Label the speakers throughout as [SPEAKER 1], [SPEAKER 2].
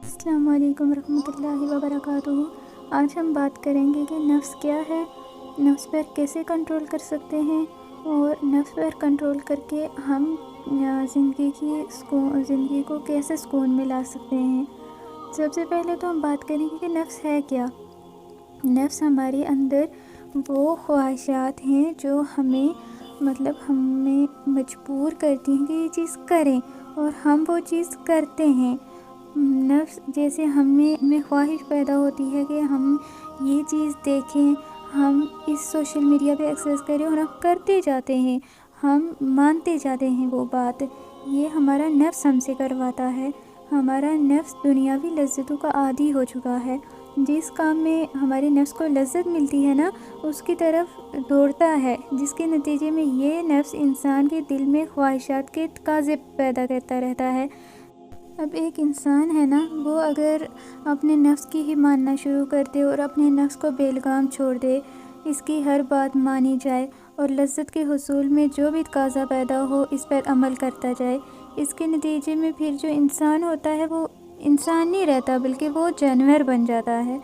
[SPEAKER 1] السلام علیکم ورحمۃ اللہ وبرکاتہ۔ آج ہم بات کریں گے کہ نفس کیا ہے، نفس پر کیسے کنٹرول کر سکتے ہیں اور نفس پر کنٹرول کر کے ہم زندگی کو کیسے سکون میں لا سکتے ہیں۔ سب سے پہلے تو ہم بات کریں گے کہ نفس ہے کیا۔ نفس ہمارے اندر وہ خواہشات ہیں جو ہمیں مجبور کرتی ہیں کہ یہ چیز کریں، اور ہم وہ چیز کرتے ہیں۔ نفس جیسے ہمیں خواہش پیدا ہوتی ہے کہ ہم یہ چیز دیکھیں، ہم اس سوشل میڈیا پہ ایکسیس کریں، اور ہم کرتے جاتے ہیں، ہم مانتے جاتے ہیں وہ بات۔ یہ ہمارا نفس ہم سے کرواتا ہے۔ ہمارا نفس دنیاوی لذتوں کا عادی ہو چکا ہے۔ جس کام میں ہمارے نفس کو لذت ملتی ہے نا، اس کی طرف دوڑتا ہے، جس کے نتیجے میں یہ نفس انسان کے دل میں خواہشات کے تقاضے پیدا کرتا رہتا ہے۔ اب ایک انسان ہے نا، وہ اگر اپنے نفس کی ہی ماننا شروع کر دے اور اپنے نفس کو بے لگام چھوڑ دے، اس کی ہر بات مانی جائے اور لذت کے حصول میں جو بھی تقاضا پیدا ہو اس پر عمل کرتا جائے، اس کے نتیجے میں پھر جو انسان ہوتا ہے وہ انسان نہیں رہتا، بلکہ وہ جانور بن جاتا ہے۔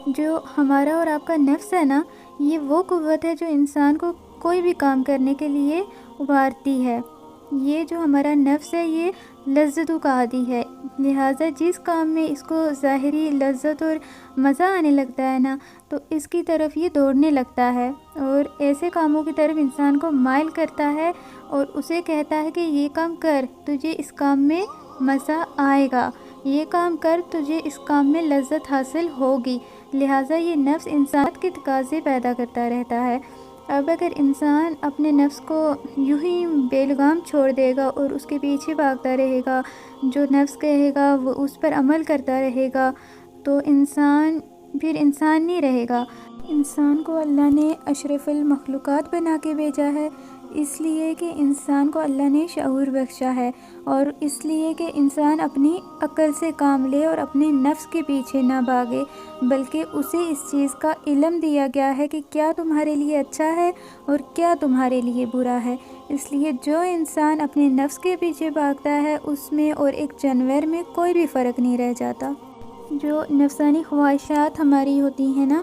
[SPEAKER 1] جو ہمارا اور آپ کا نفس ہے نا، یہ وہ قوت ہے جو انسان کو کوئی بھی کام کرنے کے لیے ابھارتی ہے۔ یہ جو ہمارا نفس ہے یہ لذتوں کا عادی ہے، لہٰذا جس کام میں اس کو ظاہری لذت اور مزہ آنے لگتا ہے نا، تو اس کی طرف یہ دوڑنے لگتا ہے اور ایسے کاموں کی طرف انسان کو مائل کرتا ہے اور اسے کہتا ہے کہ یہ کام کر، تجھے اس کام میں مزہ آئے گا، یہ کام کر، تجھے اس کام میں لذت حاصل ہوگی۔ لہٰذا یہ نفس انسان کے تقاضے پیدا کرتا رہتا ہے۔ اب اگر انسان اپنے نفس کو یوں ہی بے لگام چھوڑ دے گا اور اس کے پیچھے بھاگتا رہے گا، جو نفس کہے گا وہ اس پر عمل کرتا رہے گا، تو انسان پھر انسان نہیں رہے گا۔ انسان کو اللہ نے اشرف المخلوقات بنا کے بھیجا ہے، اس لیے کہ انسان کو اللہ نے شعور بخشا ہے، اور اس لیے کہ انسان اپنی عقل سے کام لے اور اپنے نفس کے پیچھے نہ بھاگے، بلکہ اسے اس چیز کا علم دیا گیا ہے کہ کیا تمہارے لیے اچھا ہے اور کیا تمہارے لیے برا ہے۔ اس لیے جو انسان اپنے نفس کے پیچھے بھاگتا ہے، اس میں اور ایک جانور میں کوئی بھی فرق نہیں رہ جاتا۔ جو نفسانی خواہشات ہماری ہوتی ہیں نا،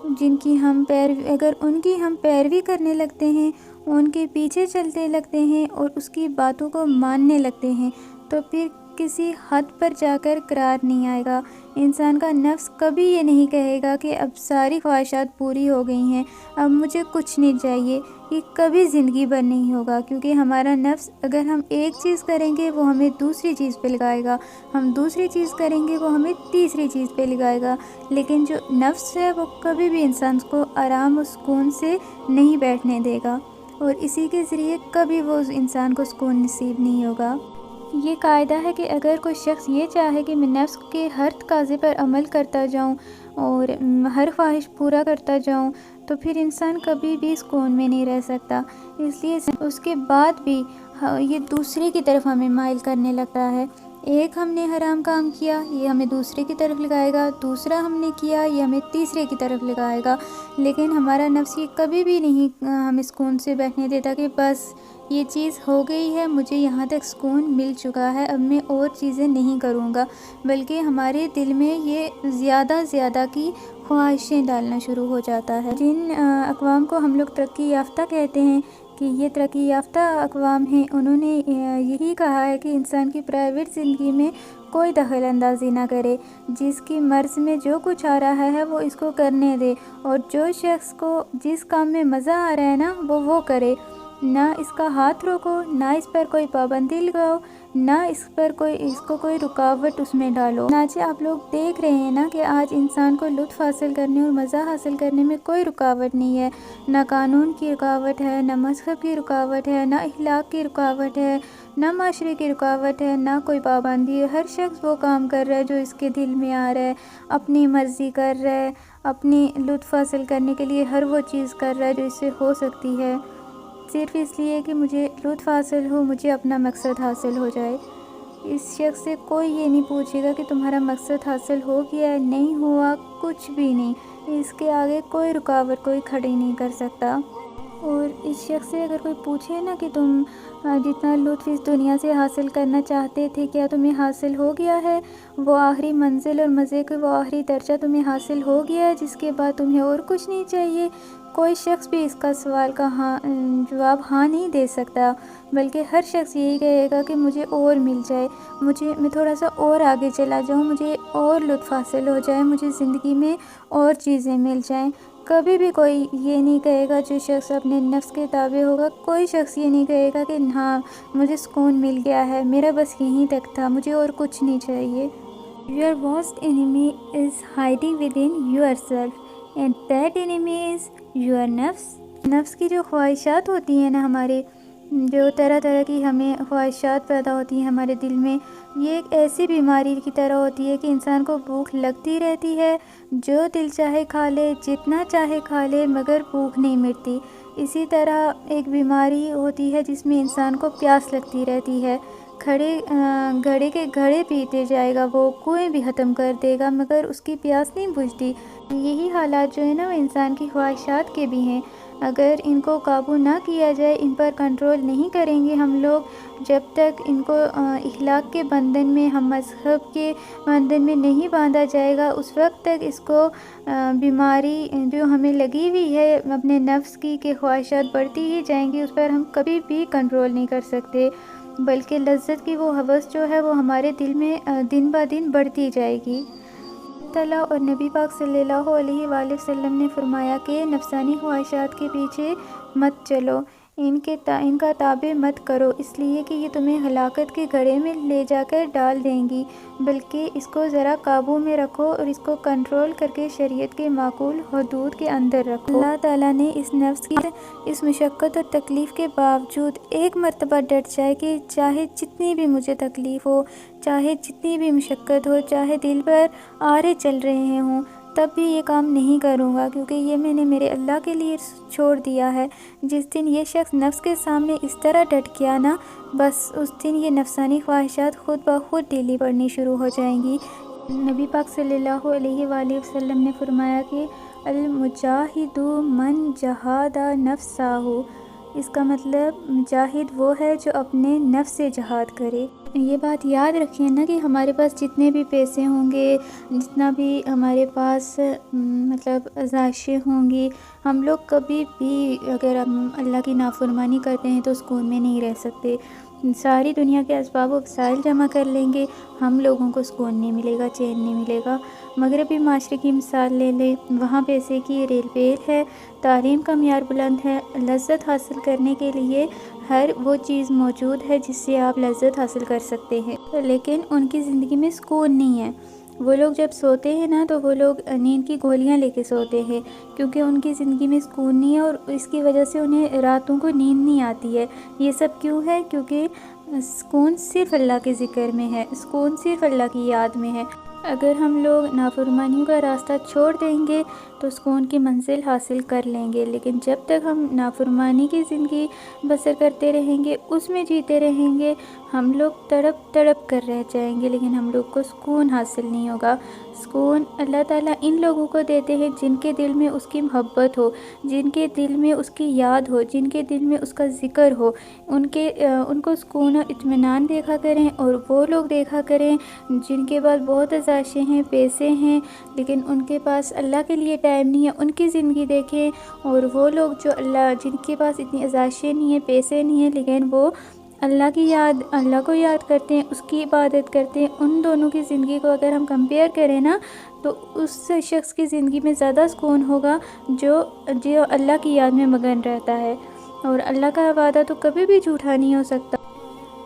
[SPEAKER 1] اگر ان کی ہم پیروی کرنے لگتے ہیں، ان کے پیچھے چلتے لگتے ہیں اور اس کی باتوں کو ماننے لگتے ہیں، تو پھر کسی حد پر جا کر قرار نہیں آئے گا۔ انسان کا نفس کبھی یہ نہیں کہے گا کہ اب ساری خواہشات پوری ہو گئی ہیں، اب مجھے کچھ نہیں چاہیے۔ یہ کبھی زندگی بھر نہیں ہوگا، کیونکہ ہمارا نفس اگر ہم ایک چیز کریں گے وہ ہمیں دوسری چیز پہ لگائے گا، ہم دوسری چیز کریں گے وہ ہمیں تیسری چیز پہ لگائے گا۔ لیکن جو نفس ہے وہ کبھی بھی انسان کو آرام و سکون سے نہیں بیٹھنے دے گا، اور اسی کے ذریعے کبھی وہ انسان کو سکون نصیب نہیں ہوگا۔ یہ قاعدہ ہے کہ اگر کوئی شخص یہ چاہے کہ میں نفس کے ہر تقاضے پر عمل کرتا جاؤں اور ہر خواہش پورا کرتا جاؤں، تو پھر انسان کبھی بھی سکون میں نہیں رہ سکتا۔ اس لیے اس کے بعد بھی یہ دوسرے کی طرف ہمیں مائل کرنے لگتا ہے۔ ایک ہم نے حرام کام کیا، یہ ہمیں دوسرے کی طرف لگائے گا، دوسرا ہم نے کیا، یہ ہمیں تیسرے کی طرف لگائے گا۔ لیکن ہمارا نفس یہ کبھی بھی نہیں ہمیں سکون سے بیٹھنے دیتا کہ بس یہ چیز ہو گئی ہے، مجھے یہاں تک سکون مل چکا ہے، اب میں اور چیزیں نہیں کروں گا، بلکہ ہمارے دل میں یہ زیادہ کی خواہشیں ڈالنا شروع ہو جاتا ہے۔ جن اقوام کو ہم لوگ ترقی یافتہ کہتے ہیں کہ یہ ترقی یافتہ اقوام ہیں، انہوں نے یہی کہا ہے کہ انسان کی پرائیویٹ زندگی میں کوئی دخل اندازی نہ کرے، جس کی مرض میں جو کچھ آ رہا ہے وہ اس کو کرنے دے، اور جو شخص کو جس کام میں مزہ آ رہا ہے نا وہ کرے، نہ اس کا ہاتھ روکو، نہ اس پر کوئی پابندی لگاؤ، نہ اس کو کوئی رکاوٹ اس میں ڈالو۔ چنانچہ آپ لوگ دیکھ رہے ہیں نا کہ آج انسان کو لطف حاصل کرنے اور مزہ حاصل کرنے میں کوئی رکاوٹ نہیں ہے، نہ قانون کی رکاوٹ ہے، نہ مذہب کی رکاوٹ ہے، نہ اخلاق کی رکاوٹ ہے، نہ معاشرے کی رکاوٹ ہے، نہ کوئی پابندی ہے۔ ہر شخص وہ کام کر رہا ہے جو اس کے دل میں آ رہا ہے، اپنی مرضی کر رہا ہے، اپنی لطف حاصل کرنے کے لیے ہر وہ چیز کر رہا ہے جو اس سے ہو سکتی ہے، صرف اس لیے کہ مجھے لطف حاصل ہو، مجھے اپنا مقصد حاصل ہو جائے۔ اس شخص سے کوئی یہ نہیں پوچھے گا کہ تمہارا مقصد حاصل ہو گیا ہے، نہیں ہوا، کچھ بھی نہیں۔ اس کے آگے کوئی رکاوٹ کوئی کھڑی نہیں کر سکتا۔ اور اس شخص سے اگر کوئی پوچھے نا کہ تم جتنا لطف اس دنیا سے حاصل کرنا چاہتے تھے کیا تمہیں حاصل ہو گیا ہے، وہ آخری منزل اور مزے کا وہ آخری درجہ تمہیں حاصل ہو گیا ہے جس کے بعد تمہیں اور کچھ نہیں چاہیے، کوئی شخص بھی اس کا سوال کا جواب ہاں نہیں دے سکتا، بلکہ ہر شخص یہی کہے گا کہ مجھے اور مل جائے، میں تھوڑا سا اور آگے چلا جاؤں، مجھے اور لطف حاصل ہو جائے، مجھے زندگی میں اور چیزیں مل جائیں۔ کبھی بھی کوئی یہ نہیں کہے گا، جو شخص اپنے نفس کے تابع ہوگا، کوئی شخص یہ نہیں کہے گا کہ ہاں مجھے سکون مل گیا ہے، میرا بس یہیں تک تھا، مجھے اور کچھ نہیں چاہیے۔ Your worst enemy is hiding within yourself and that enemy is your نفس۔ نفس کی جو خواہشات ہوتی ہیں نا ہمارے، جو طرح طرح کی ہمیں خواہشات پیدا ہوتی ہیں ہمارے دل میں، یہ ایک ایسی بیماری کی طرح ہوتی ہے کہ انسان کو بھوک لگتی رہتی ہے، جو دل چاہے کھا لے، جتنا چاہے کھا لے، مگر بھوک نہیں مٹتی۔ اسی طرح ایک بیماری ہوتی ہے جس میں انسان کو پیاس لگتی رہتی ہے، گھڑے کے گھڑے پیتے جائے گا، وہ کنویں بھی ختم کر دے گا مگر اس کی پیاس نہیں بجھتی۔ یہی حالات جو ہیں نا وہ انسان کی خواہشات کے بھی ہیں، اگر ان کو قابو نہ کیا جائے، ان پر کنٹرول نہیں کریں گے ہم لوگ، جب تک ان کو اخلاق کے بندھن میں، ہم مذہب کے بندھن میں نہیں باندھا جائے گا، اس وقت تک اس کو بیماری جو ہمیں لگی ہوئی ہے اپنے نفس کی کہ خواہشات بڑھتی ہی جائیں گی، اس پر ہم کبھی بھی کنٹرول نہیں کر سکتے، بلکہ لذت کی وہ ہوس جو ہے وہ ہمارے دل میں دن بہ دن بڑھتی جائے گی۔ تعالیٰ اور نبی پاک صلی اللہ علیہ وآلہ وسلم نے فرمایا کہ نفسانی خواہشات کے پیچھے مت چلو، ان کا تابع مت کرو، اس لیے کہ یہ تمہیں ہلاکت کے گڑھے میں لے جا کر ڈال دیں گی، بلکہ اس کو ذرا قابو میں رکھو اور اس کو کنٹرول کر کے شریعت کے معقول حدود کے اندر رکھو۔ اللہ تعالیٰ نے اس نفس کی اس مشقت اور تکلیف کے باوجود ایک مرتبہ ڈٹ جائے کہ چاہے جتنی بھی مجھے تکلیف ہو، چاہے جتنی بھی مشقت ہو، چاہے دل پر آرے چل رہے ہوں، تب بھی یہ کام نہیں کروں گا، کیونکہ یہ میں نے میرے اللہ کے لیے چھوڑ دیا ہے۔ جس دن یہ شخص نفس کے سامنے اس طرح ڈٹ گیا نا، بس اس دن یہ نفسانی خواہشات خود بخود ڈھیلی پڑنی شروع ہو جائیں گی۔ نبی پاک صلی اللہ علیہ وآلہ وسلم نے فرمایا کہ المجاہد من جہاد نفسہ، اس کا مطلب مجاہد وہ ہے جو اپنے نفس سے جہاد کرے۔ یہ بات یاد رکھیں نا کہ ہمارے پاس جتنے بھی پیسے ہوں گے، جتنا بھی ہمارے پاس مطلب عزائشیں ہوں گی، ہم لوگ کبھی بھی اگر ہم اللہ کی نافرمانی کرتے ہیں تو سکون میں نہیں رہ سکتے۔ ساری دنیا کے اسباب و وسائل جمع کر لیں گے، ہم لوگوں کو سکون نہیں ملے گا، چین نہیں ملے گا۔ مغربی معاشرے کی مثال لے لیں، وہاں پیسے کی ریل پیل ہے، تعلیم کا معیار بلند ہے، لذت حاصل کرنے کے لیے ہر وہ چیز موجود ہے جس سے آپ لذت حاصل کر سکتے ہیں، لیکن ان کی زندگی میں سکون نہیں ہے۔ وہ لوگ جب سوتے ہیں نا تو وہ لوگ نیند کی گولیاں لے کے سوتے ہیں، کیونکہ ان کی زندگی میں سکون نہیں ہے اور اس کی وجہ سے انہیں راتوں کو نیند نہیں آتی ہے۔ یہ سب کیوں ہے؟ کیونکہ سکون صرف اللہ کے ذکر میں ہے، سکون صرف اللہ کی یاد میں ہے۔ اگر ہم لوگ نافرمانیوں کا راستہ چھوڑ دیں گے تو سکون کی منزل حاصل کر لیں گے، لیکن جب تک ہم نافرمانی کی زندگی بسر کرتے رہیں گے، اس میں جیتے رہیں گے، ہم لوگ تڑپ تڑپ کر رہ جائیں گے، لیکن ہم لوگ کو سکون حاصل نہیں ہوگا۔ سکون اللہ تعالیٰ ان لوگوں کو دیتے ہیں جن کے دل میں اس کی محبت ہو، جن کے دل میں اس کی یاد ہو، جن کے دل میں اس کا ذکر ہو، ان کو سکون اور اطمینان دیکھا کریں، اور وہ لوگ دیکھا کریں جن کے پاس بہت عزائشیں ہیں، پیسے ہیں، لیکن ان کے پاس اللہ کے لیے ٹائم نہیں ہے، ان کی زندگی دیکھیں، اور وہ لوگ جن کے پاس اتنی عزائشیں نہیں ہیں، پیسے نہیں ہیں، لیکن وہ اللہ کو یاد کرتے ہیں، اس کی عبادت کرتے ہیں، ان دونوں کی زندگی کو اگر ہم کمپیئر کریں نا تو اس شخص کی زندگی میں زیادہ سکون ہوگا جو اللہ کی یاد میں مگن رہتا ہے، اور اللہ کا وعدہ تو کبھی بھی جھوٹا نہیں ہو سکتا۔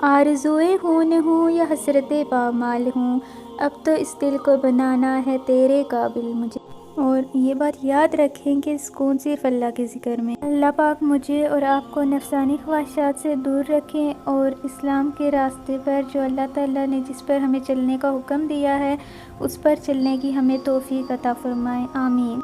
[SPEAKER 1] آرزوئے ہوں ہوں یا حسرت پامال ہوں، اب تو اس دل کو بنانا ہے تیرے قابل مجھے۔ اور یہ بات یاد رکھیں کہ سکون صرف اللہ کے ذکر میں۔ اللہ پاک مجھے اور آپ کو نفسانی خواہشات سے دور رکھیں، اور اسلام کے راستے پر جو اللہ تعالیٰ نے جس پر ہمیں چلنے کا حکم دیا ہے اس پر چلنے کی ہمیں توفیق عطا فرمائیں، آمین۔